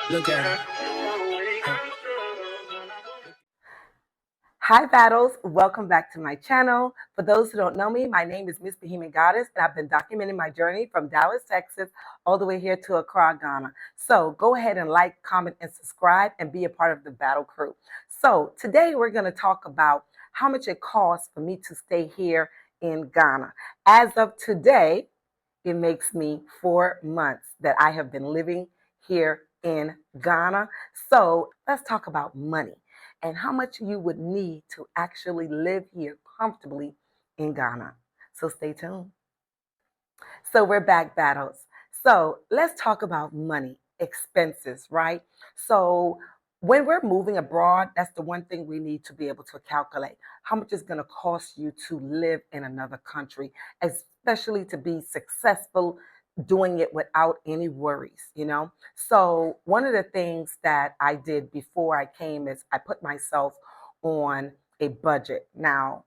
Look at her. Hi, Battles. Welcome back to my channel. For those who don't know me, my name is Miss Bahamian Goddess, and I've been documenting my journey from Dallas, Texas, all the way here to Accra, Ghana. So go ahead and like, comment, and subscribe and be a part of the battle crew. So today we're going to talk about how much it costs for me to stay here in Ghana. As of today, it makes me 4 months that I have been living here in Ghana. So let's talk about money and how much you would need to actually live here comfortably in Ghana. So stay tuned. So we're back, Battles. So let's talk about money, expenses, right? So when we're moving abroad, that's the one thing we need to be able to calculate. How much is going to cost you to live in another country, especially to be successful doing it without any worries? So one of the things that I did before I came is I put myself on a budget. Now,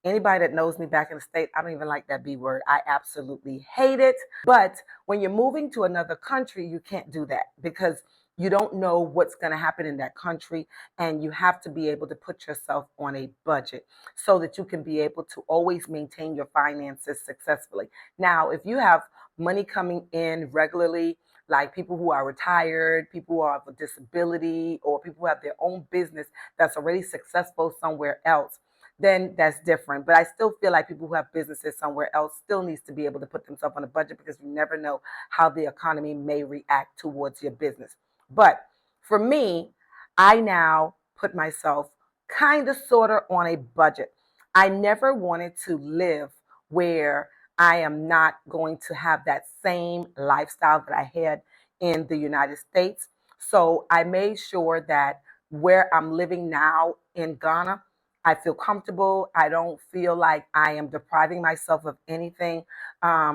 anybody that knows me back in the state, I don't even like that B word. I absolutely hate it. But when you're moving to another country, you can't do that because you don't know what's going to happen in that country. And you have to be able to put yourself on a budget so that you can be able to always maintain your finances successfully. Now, if you have money coming in regularly, like people who are retired, people who have a disability, or people who have their own business that's already successful somewhere else, then that's different. But I still feel like people who have businesses somewhere else still needs to be able to put themselves on a budget because you never know how the economy may react towards your business. But for me, I now put myself kind of sort of on a budget. I never wanted to live where I am not going to have that same lifestyle that I had in the United States. So I made sure that where I'm living now in Ghana, I feel comfortable. I don't feel like I am depriving myself of anything.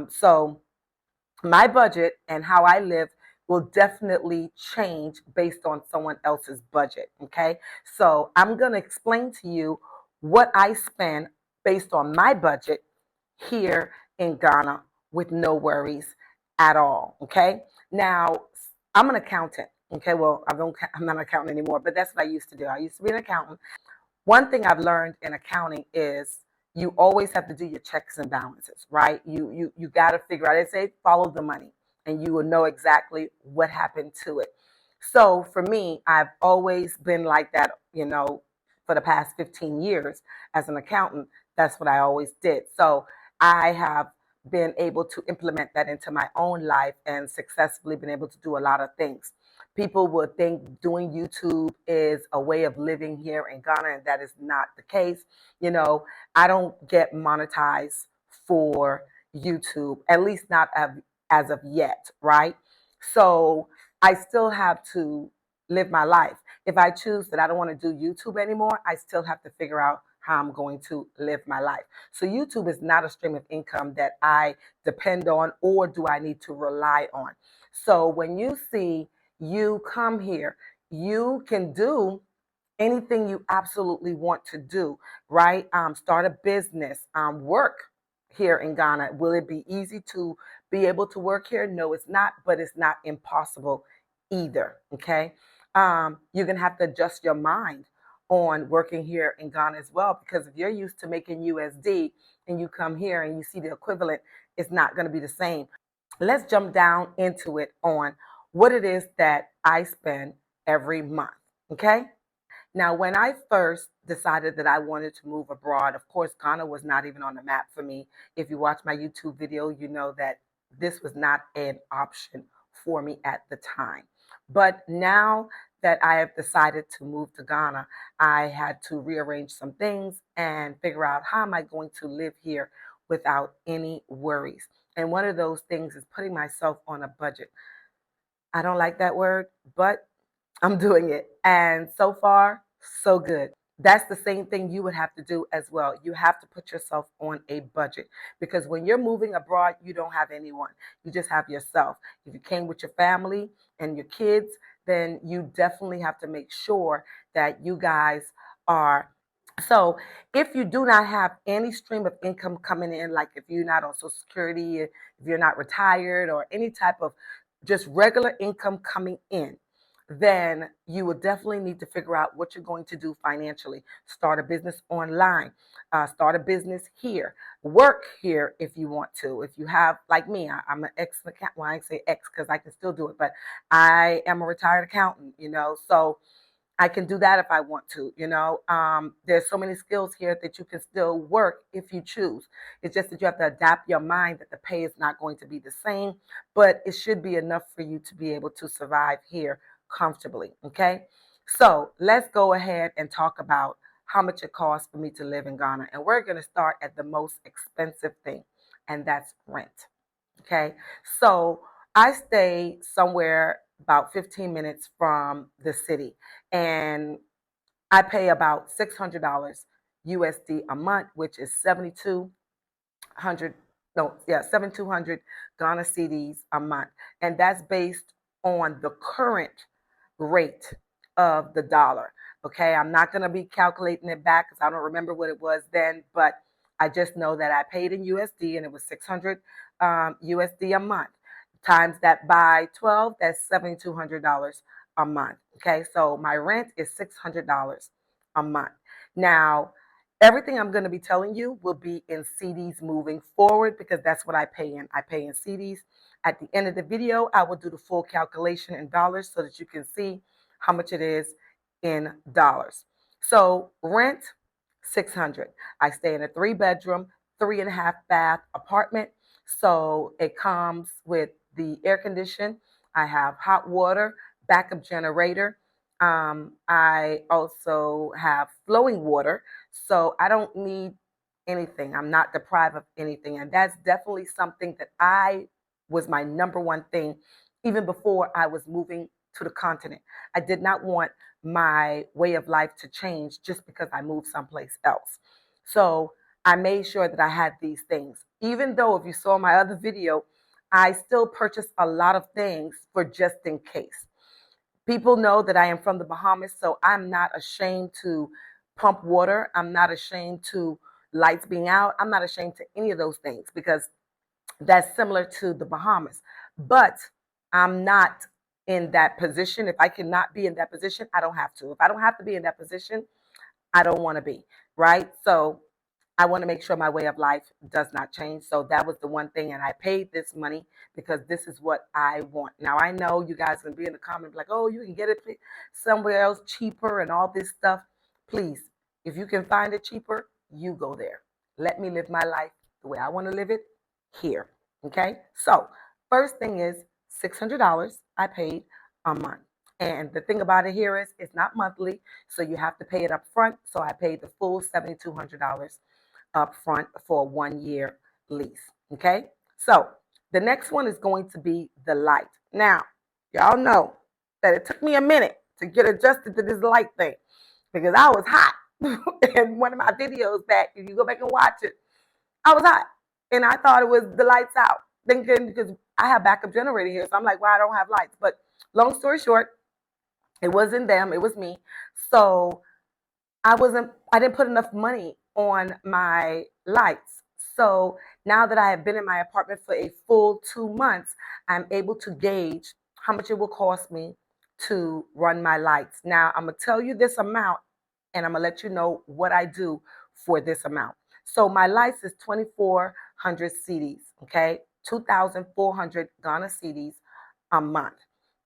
So my budget and how I live will definitely change based on someone else's budget. Okay. So I'm going to explain to you what I spend based on my budget here in Ghana with no worries at all. Okay. Now, I'm an accountant. Okay. Well, I'm not an accountant anymore, but that's what I used to do. I used to be an accountant. One thing I've learned in accounting is you always have to do your checks and balances, right? You got to figure out. They say follow the money, and you will know exactly what happened to it. So for me, I've always been like that, for the past 15 years as an accountant. That's what I always did. So I have been able to implement that into my own life and successfully been able to do a lot of things. People would think doing YouTube is a way of living here in Ghana, and that is not the case. I don't get monetized for YouTube, at least not as of yet, right? So I still have to live my life. If I choose that I don't want to do YouTube anymore, I still have to figure out how I'm going to live my life. So YouTube is not a stream of income that I depend on or do I need to rely on. So when you see you come here, you can do anything you absolutely want to do, right? Start a business, work here in Ghana. Will it be easy to be able to work here? No, it's not, but it's not impossible either, okay? You're going to have to adjust your mind on working here in Ghana as well, because if you're used to making USD and you come here and you see the equivalent, it's not going to be the same. Let's jump down into it on what it is that I spend every month, okay? Now, when I first decided that I wanted to move abroad, of course, Ghana was not even on the map for me. If you watch my YouTube video, you know that this was not an option for me at the time. But now that I have decided to move to Ghana, I had to rearrange some things and figure out how am I going to live here without any worries. And one of those things is putting myself on a budget. I don't like that word, but I'm doing it. And so far, so good. That's the same thing you would have to do as well. You have to put yourself on a budget because when you're moving abroad, you don't have anyone. You just have yourself. If you came with your family and your kids, then you definitely have to make sure that you guys are. So if you do not have any stream of income coming in, like if you're not on Social Security, if you're not retired or any type of just regular income coming in, then you will definitely need to figure out what you're going to do financially. Start a business online, start a business here, work here if you want to. If you have, like me, I'm an ex accountant. Well, I say ex because I can still do it, but I am a retired accountant, so I can do that if I want to. There's so many skills here that you can still work if you choose. It's just that you have to adapt your mind that the pay is not going to be the same, but it should be enough for you to be able to survive here comfortably. Okay. So let's go ahead and talk about how much it costs for me to live in Ghana. And we're going to start at the most expensive thing, and that's rent. Okay. So I stay somewhere about 15 minutes from the city, and I pay about $600 USD a month, which is 7,200, no, yeah, 7,200 Ghana cedis a month. And that's based on the current rate of the dollar. Okay, I'm not going to be calculating it back because I don't remember what it was then, but I just know that I paid in USD and it was 600 USD a month. Times that by 12, that's $7,200 a month. Okay, so my rent is $600 a month. Now, everything I'm going to be telling you will be in CDs moving forward because that's what I pay in. I pay in CDs. At the end of the video, I will do the full calculation in dollars so that you can see how much it is in dollars. So rent, 600. I stay in a 3-bedroom, 3.5 bath apartment. So it comes with the air condition. I have hot water, backup generator. I also have flowing water, so I don't need anything. I'm not deprived of anything. And that's definitely something that I was my number one thing even before I was moving to the continent. I did not want my way of life to change just because I moved someplace else. So I made sure that I had these things. Even though if you saw my other video, I still purchased a lot of things for just in case. People know that I am from the Bahamas, so I'm not ashamed to pump water. I'm not ashamed to lights being out. I'm not ashamed to any of those things because that's similar to the Bahamas. But I'm not in that position. If I cannot be in that position, I don't have to. If I don't have to be in that position, I don't want to be, right? So I want to make sure my way of life does not change. So that was the one thing. And I paid this money because this is what I want. Now, I know you guys can be in the comments like, oh, you can get it somewhere else cheaper and all this stuff. Please, if you can find it cheaper, you go there. Let me live my life the way I want to live it here. Okay. So first thing is $600 I paid a month. And the thing about it here is it's not monthly, so you have to pay it up front. So I paid the full $7,200 up front for a 1 year lease. Okay, so the next one is going to be the light. Now, y'all know that it took me a minute to get adjusted to this light thing because I was hot. In one of my videos back, if you go back and watch it, I was hot. And I thought it was the lights out, thinking because I have backup generator here. So I'm like, well, I don't have lights. But long story short, it wasn't them, it was me. So I didn't put enough money on my lights. So now that I have been in my apartment for a full 2 months, I'm able to gauge how much it will cost me to run my lights. Now I'm gonna tell you this amount and I'm gonna let you know what I do for this amount. So my lights is 2,400 CDs, okay? 2,400 Ghana CDs a month.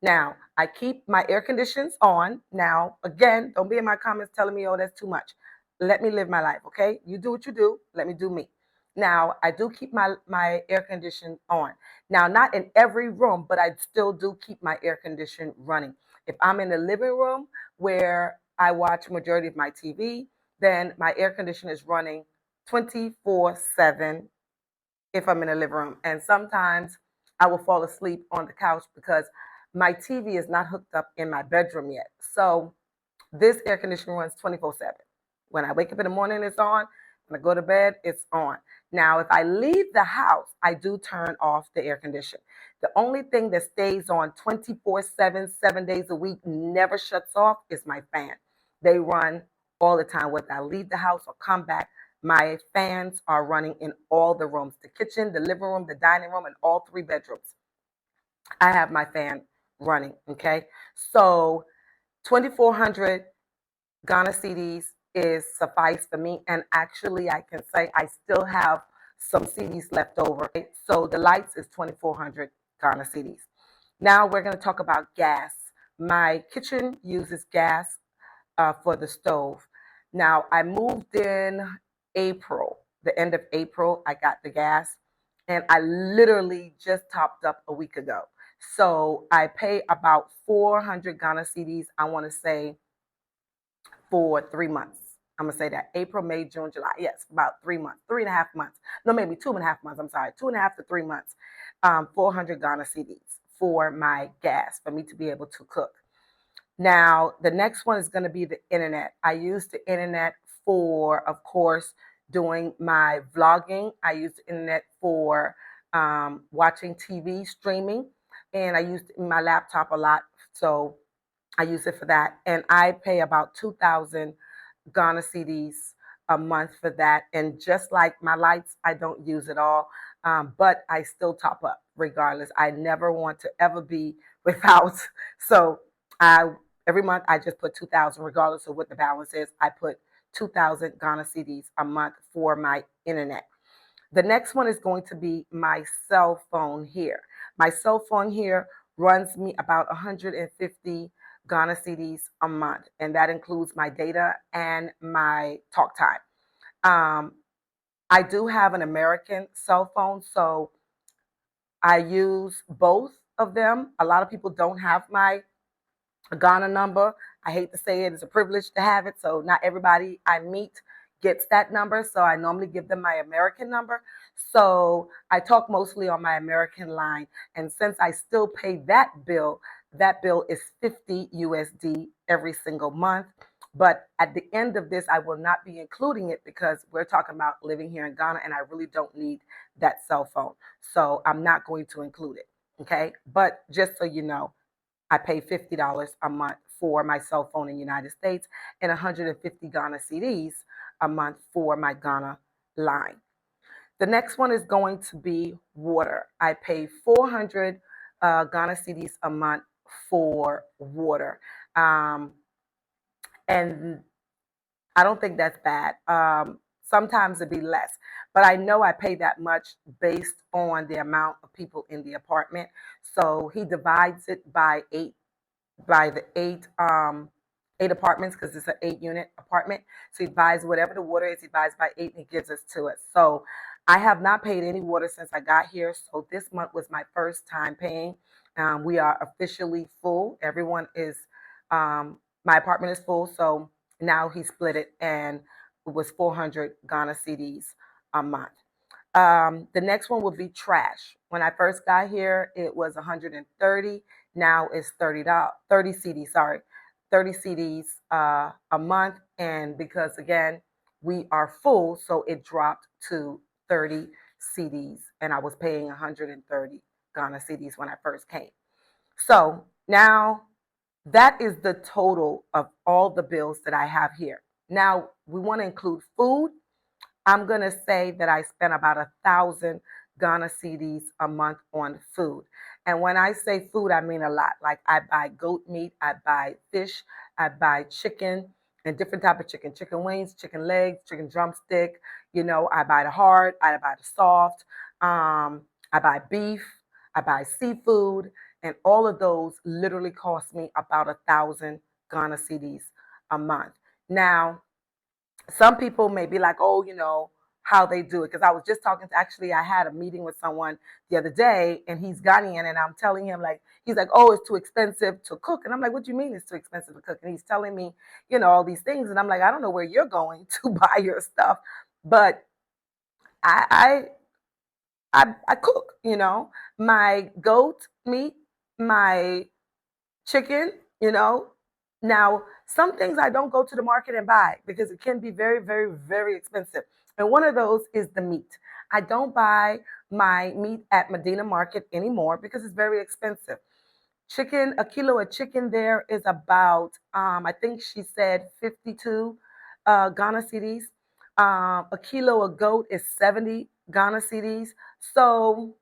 Now, I keep my air conditions on. Now, again, don't be in my comments telling me, oh, that's too much. Let me live my life, okay? You do what you do. Let me do me. Now, I do keep my air condition on. Now, not in every room, but I still do keep my air condition running. If I'm in the living room where I watch majority of my TV, then my air conditioner is running 24/7 if I'm in the living room. And sometimes I will fall asleep on the couch because my TV is not hooked up in my bedroom yet. So this air conditioner runs 24/7. When I wake up in the morning, it's on. When I go to bed, it's on. Now, if I leave the house, I do turn off the air conditioner. The only thing that stays on 24/7, 7 days a week, never shuts off is my fan. They run all the time. Whether I leave the house or come back, my fans are running in all the rooms, the kitchen, the living room, the dining room, and all 3 bedrooms. I have my fan running. Okay, so 2,400 Ghana cedis is suffice for me, and actually, I can say I still have some cedis left over. Okay? So the lights is 2,400 Ghana cedis. Now we're going to talk about gas. My kitchen uses gas for the stove. Now I moved in April, the end of April, I got the gas, and I literally just topped up a week ago. So I pay about 400 Ghana cedis, I want to say, for 3 months. I'm gonna say that April, May, June, July. Yes, about 3 months, 3.5 months. No, maybe 2.5 months. I'm sorry, 2.5 to 3 months. 400 Ghana cedis for my gas for me to be able to cook. Now, the next one is going to be the internet. I use the internet for, of course, doing my vlogging. I use the internet for watching TV, streaming, and I use my laptop a lot. So I use it for that. And I pay about 2,000 Ghana cedis a month for that. And just like my lights, I don't use it all, but I still top up regardless. I never want to ever be without. So I every month I just put 2,000, regardless of what the balance is. I put 2,000 Ghana cedis a month for my internet. The next one is going to be my cell phone here. My cell phone here runs me about 150 Ghana cedis a month, and that includes my data and my talk time. Um, I do have an American cell phone, so I use both of them. A lot of people don't have my Ghana number. I hate to say it, it's a privilege to have it. So not everybody I meet gets that number. So I normally give them my American number. So I talk mostly on my American line. And since I still pay that bill is 50 USD every single month. But at the end of this, I will not be including it because we're talking about living here in Ghana and I really don't need that cell phone. So I'm not going to include it. Okay. But just so you know, I pay $50 a month for my cell phone in the United States and 150 Ghana cedis a month for my Ghana line. The next one is going to be water. I pay 400 Ghana cedis a month for water. And I don't think that's bad. Sometimes it'd be less, but I know I pay that much based on the amount of people in the apartment. So he divides it by the eight apartments because it's an 8 unit apartment. So he buys whatever the water is, he buys by eight and he gives us to us. So I have not paid any water since I got here. So this month was my first time paying. We are officially full. Everyone is, my apartment is full. So now he split it and it was 400 Ghana cedis a month. The next one would be trash. When I first got here, it was 130. Now it's $30, 30 cedis, sorry, 30 cedis a month. And because again, we are full, so it dropped to 30 cedis. And I was paying 130 Ghana cedis when I first came. So now that is the total of all the bills that I have here. Now we want to include food. I'm going to say that I spend about 1,000 Ghana cedis a month on food. And when I say food, I mean a lot. Like I buy goat meat, I buy fish, I buy chicken and different type of chicken, chicken wings, chicken legs, chicken drumstick. You know, I buy the hard, I buy the soft. I buy beef, I buy seafood, and all of those literally cost me about 1,000 Ghana cedis a month. Now, some people may be like, oh, how they do it. Because I was just talking to, actually, I had a meeting with someone the other day and he's Ghanaian and I'm telling him like, he's like, oh, it's too expensive to cook. And I'm like, what do you mean it's too expensive to cook? And he's telling me, all these things. And I'm like, I don't know where you're going to buy your stuff, but I, I cook, my goat meat, my chicken, you know. Now, some things I don't go to the market and buy because it can be very, very, very expensive. And one of those is the meat. I don't buy my meat at Medina Market anymore because it's very expensive. Chicken, a kilo of chicken there is about, I think she said 52 Ghana cedis. A kilo of goat is 70 Ghana cedis. So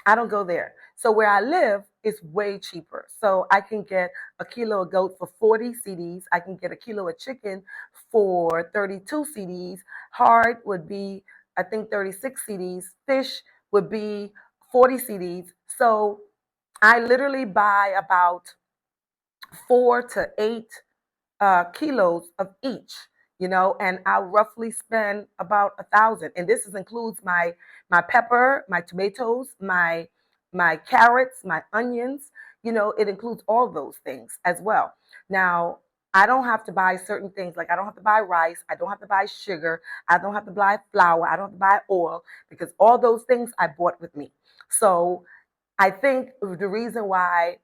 I don't go there. So where I live is way cheaper. So I can get a kilo of goat for 40 cedis. I can get a kilo of chicken for 32 cedis. Hard would be, I think, 36 cedis. Fish would be 40 cedis. So I literally buy about 4 to 8 kilos of each, and I roughly spend about 1,000. And this includes my pepper, my tomatoes, my carrots, my onions. It includes all those things as well. Now, I don't have to buy certain things, like I don't have to buy rice, I don't have to buy sugar, I don't have to buy flour, I don't have to buy oil, because all those things I bought with me. So I think the reason why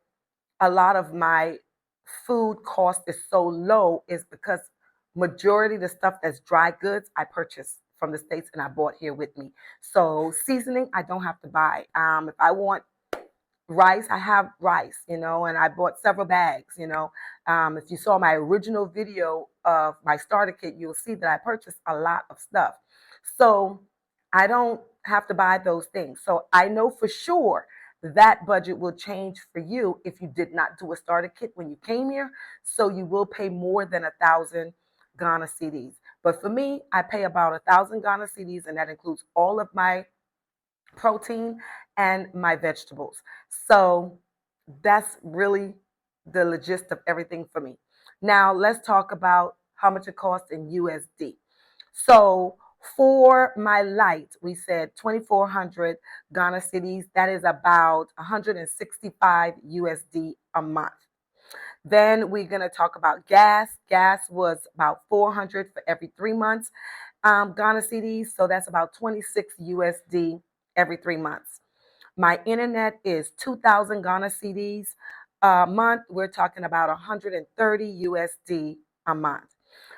a lot of my food cost is so low is because majority of the stuff that's dry goods I purchased from the States and I bought here with me. So seasoning I don't have to buy. If I want rice, I have rice, and I bought several bags. If you saw my original video of my starter kit, you'll see that I purchased a lot of stuff. So I don't have to buy those things. So I know for sure that budget will change for you if you did not do a starter kit when you came here. So you will pay more than 1,000 Ghana cedis. But for me, I pay about 1,000 Ghana cedis, and that includes all of my protein and my vegetables. So that's really the gist of everything for me. Now let's talk about how much it costs in USD. So for my light, we said 2,400 Ghana cedis. That is about 165 USD a month. Then we're going to talk about gas. Gas was about 400 for every 3 months. Ghana cedis, so that's about 26 USD every 3 months. My internet is 2,000 Ghana cedis a month. We're talking about 130 USD a month.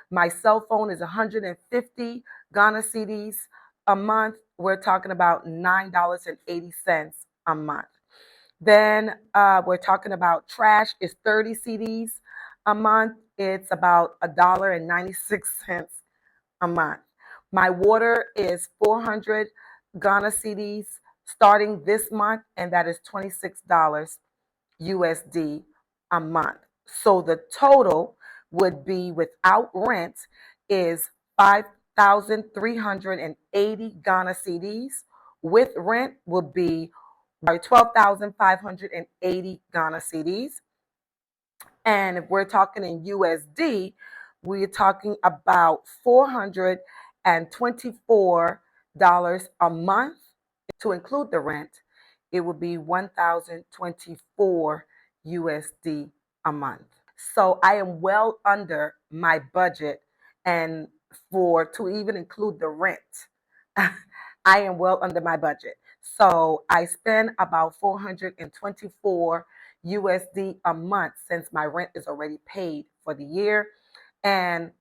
My cell phone is 150 Ghana cedis a month. We're talking about $9.80 a month. Then we're talking about trash is 30 cedis a month. It's about $1.96 a month. My water is 400 Ghana cedis starting this month, and that is $26 USD a month. So the total would be without rent is 5,380 Ghana cedis. With rent will be 12,580 Ghana cedis. And if we're talking in USD, we're talking about $424 a month. To include the rent, it would be 1,024 USD a month. So I am well under my budget, and to even include the rent, I am well under my budget. So I spend about 424 USD a month since my rent is already paid for the year. And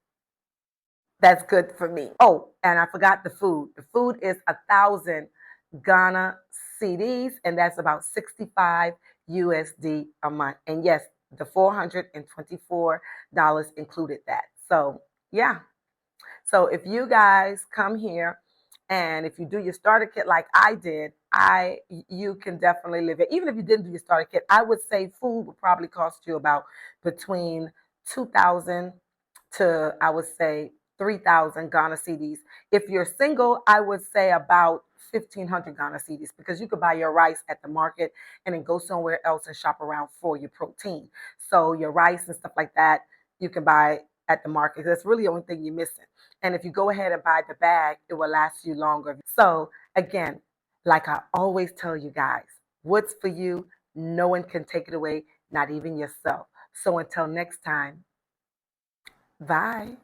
that's good for me. Oh, and I forgot the food. The food is 1,000 Ghana cedis, and that's about 65 USD a month. And yes, the $424 included that. So yeah. So if you guys come here and if you do your starter kit like I did, you can definitely live it. Even if you didn't do your starter kit, I would say food would probably cost you about between 2,000 to, I would say, 3,000 Ghana cedis. If you're single, I would say about 1,500 Ghana cedis, because you could buy your rice at the market and then go somewhere else and shop around for your protein. So your rice and stuff like that, you can buy at the market. That's really the only thing you're missing. And if you go ahead and buy the bag, it will last you longer. So again, like I always tell you guys, what's for you, no one can take it away, not even yourself. So until next time, bye.